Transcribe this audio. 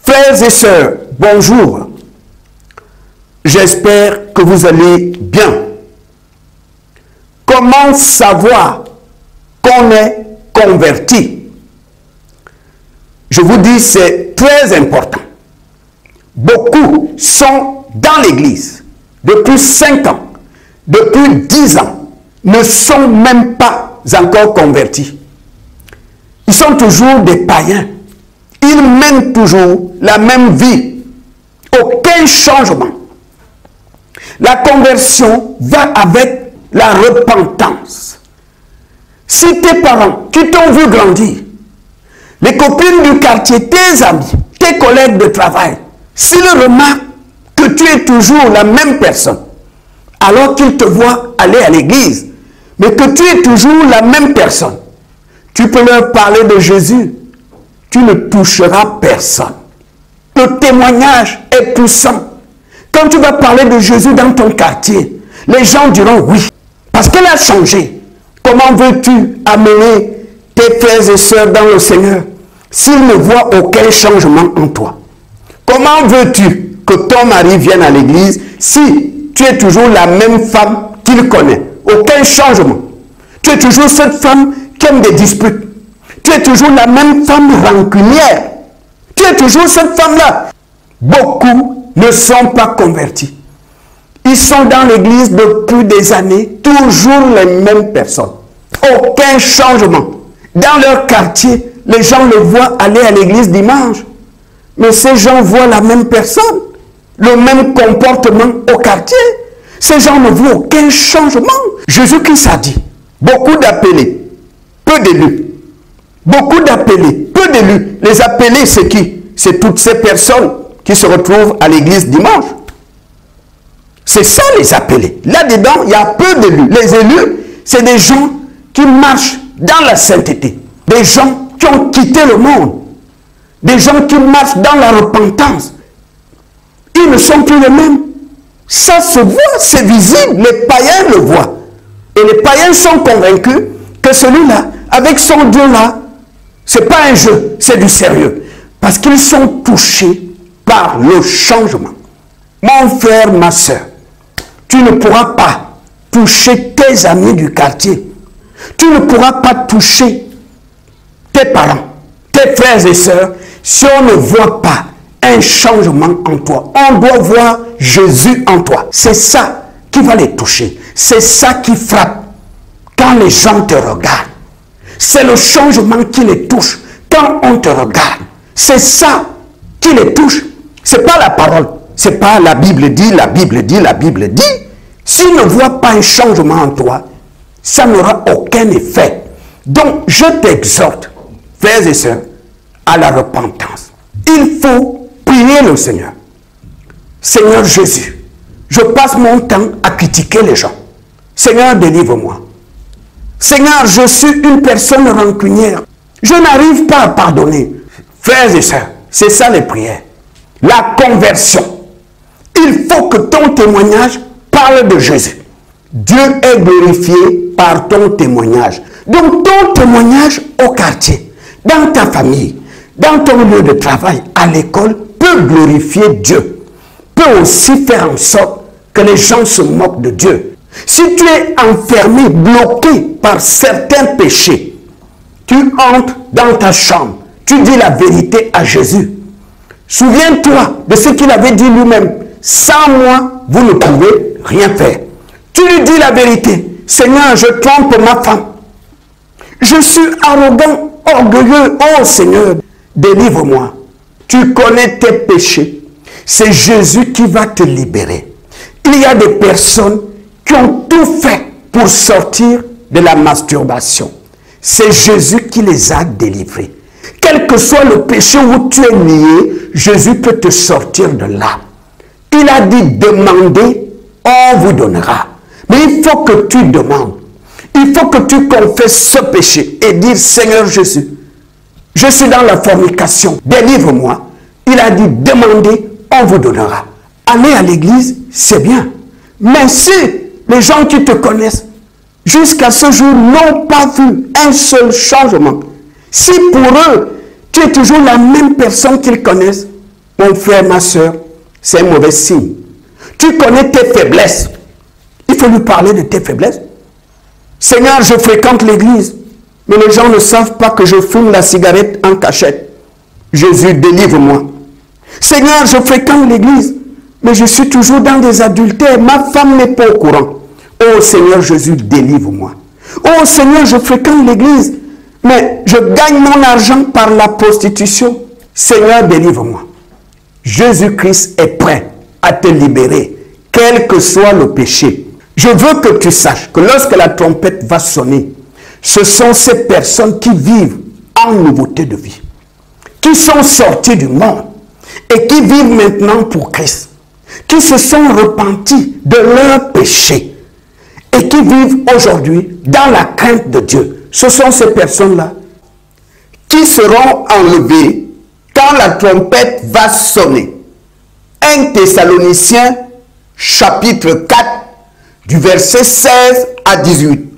Frères et sœurs, bonjour. J'espère que vous allez bien. Comment savoir qu'on est converti? Je vous dis, c'est très important. Beaucoup sont dans l'église depuis 5 ans, depuis 10 ans, ne sont même pas encore convertis. Ils sont toujours des païens. Ils mènent toujours la même vie. Aucun changement. La conversion va avec la repentance. Si tes parents qui t'ont vu grandir, les copines du quartier, tes amis, tes collègues de travail, s'ils remarquent que tu es toujours la même personne, alors qu'ils te voient aller à l'église, mais que tu es toujours la même personne, tu peux leur parler de Jésus. Tu ne toucheras personne. Le témoignage est puissant. Quand tu vas parler de Jésus dans ton quartier, les gens diront oui, parce qu'elle a changé. Comment veux-tu amener tes frères et sœurs dans le Seigneur s'ils ne voient aucun changement en toi? Comment veux-tu que ton mari vienne à l'église si tu es toujours la même femme qu'il connaît? Aucun changement. Tu es toujours cette femme qui aime des disputes. Tu es toujours la même femme rancunière. Tu es toujours cette femme-là. Beaucoup ne sont pas convertis. Ils sont dans l'église depuis des années, toujours les mêmes personnes. Aucun changement. Dans leur quartier, les gens le voient aller à l'église dimanche. Mais ces gens voient la même personne, le même comportement au quartier. Ces gens ne voient aucun changement. Jésus-Christ a dit, beaucoup d'appelés, peu d'élus. Beaucoup d'appelés, peu d'élus. Les appelés, c'est qui? C'est toutes ces personnes qui se retrouvent à l'église dimanche. C'est ça les appelés. Là-dedans, il y a peu d'élus. Les élus, c'est des gens qui marchent dans la sainteté. Des gens qui ont quitté le monde. Des gens qui marchent dans la repentance. Ils ne sont plus les mêmes. Ça se voit, c'est visible. Les païens le voient. Et les païens sont convaincus que celui-là, avec son Dieu-là, ce n'est pas un jeu, c'est du sérieux. Parce qu'ils sont touchés par le changement. Mon frère, ma soeur, tu ne pourras pas toucher tes amis du quartier. Tu ne pourras pas toucher tes parents, tes frères et sœurs, si on ne voit pas un changement en toi. On doit voir Jésus en toi. C'est ça qui va les toucher. C'est ça qui frappe quand les gens te regardent. C'est le changement qui les touche quand on te regarde. C'est ça qui les touche. Ce n'est pas la parole. Ce n'est pas la Bible dit, la Bible dit, la Bible dit. S'ils ne voient pas un changement en toi, ça n'aura aucun effet. Donc, je t'exhorte, frères et sœurs, à la repentance. Il faut prier le Seigneur. Seigneur Jésus, je passe mon temps à critiquer les gens. Seigneur, délivre-moi. Seigneur, je suis une personne rancunière. Je n'arrive pas à pardonner. Frères et sœurs, c'est ça les prières. La conversion. Il faut que ton témoignage parle de Jésus. Dieu est glorifié par ton témoignage. Donc ton témoignage au quartier, dans ta famille, dans ton lieu de travail, à l'école, peut glorifier Dieu. Peut aussi faire en sorte que les gens se moquent de Dieu. Si tu es enfermé, bloqué par certains péchés, tu entres dans ta chambre, tu dis la vérité à Jésus. Souviens-toi de ce qu'il avait dit lui-même. Sans moi, vous ne pouvez rien faire. Tu lui dis la vérité. Seigneur, je trompe ma femme. Je suis arrogant, orgueilleux. Oh Seigneur, délivre-moi. Tu connais tes péchés. C'est Jésus qui va te libérer. Il y a des personnes qui ont tout fait pour sortir de la masturbation. C'est Jésus qui les a délivrés. Quel que soit le péché où tu es lié, Jésus peut te sortir de là. Il a dit, demandez, on vous donnera. Mais il faut que tu demandes. Il faut que tu confesses ce péché et dire, Seigneur Jésus, je suis dans la fornication, délivre-moi. Il a dit, demandez, on vous donnera. Aller à l'église, c'est bien. Mais si les gens qui te connaissent, jusqu'à ce jour, n'ont pas vu un seul changement, si pour eux, tu es toujours la même personne qu'ils connaissent, Mon frère, ma soeur, c'est un mauvais signe. Tu connais tes faiblesses. Il faut lui parler de tes faiblesses. Seigneur, je fréquente l'église, mais les gens ne savent pas que je fume la cigarette en cachette. Jésus, délivre-moi. Seigneur, je fréquente l'église, mais je suis toujours dans des adultères. Ma femme n'est pas au courant. Oh Seigneur Jésus, délivre-moi. Oh Seigneur, je fréquente l'église, mais je gagne mon argent par la prostitution. Seigneur, délivre-moi. Jésus-Christ est prêt à te libérer, quel que soit le péché. Je veux que tu saches que lorsque la trompette va sonner, ce sont ces personnes qui vivent en nouveauté de vie, qui sont sorties du monde et qui vivent maintenant pour Christ, qui se sont repentis de leurs péchés et qui vivent aujourd'hui dans la crainte de Dieu. Ce sont ces personnes-là qui seront enlevées quand la trompette va sonner. 1 Thessaloniciens chapitre 4 du verset 16 à 18.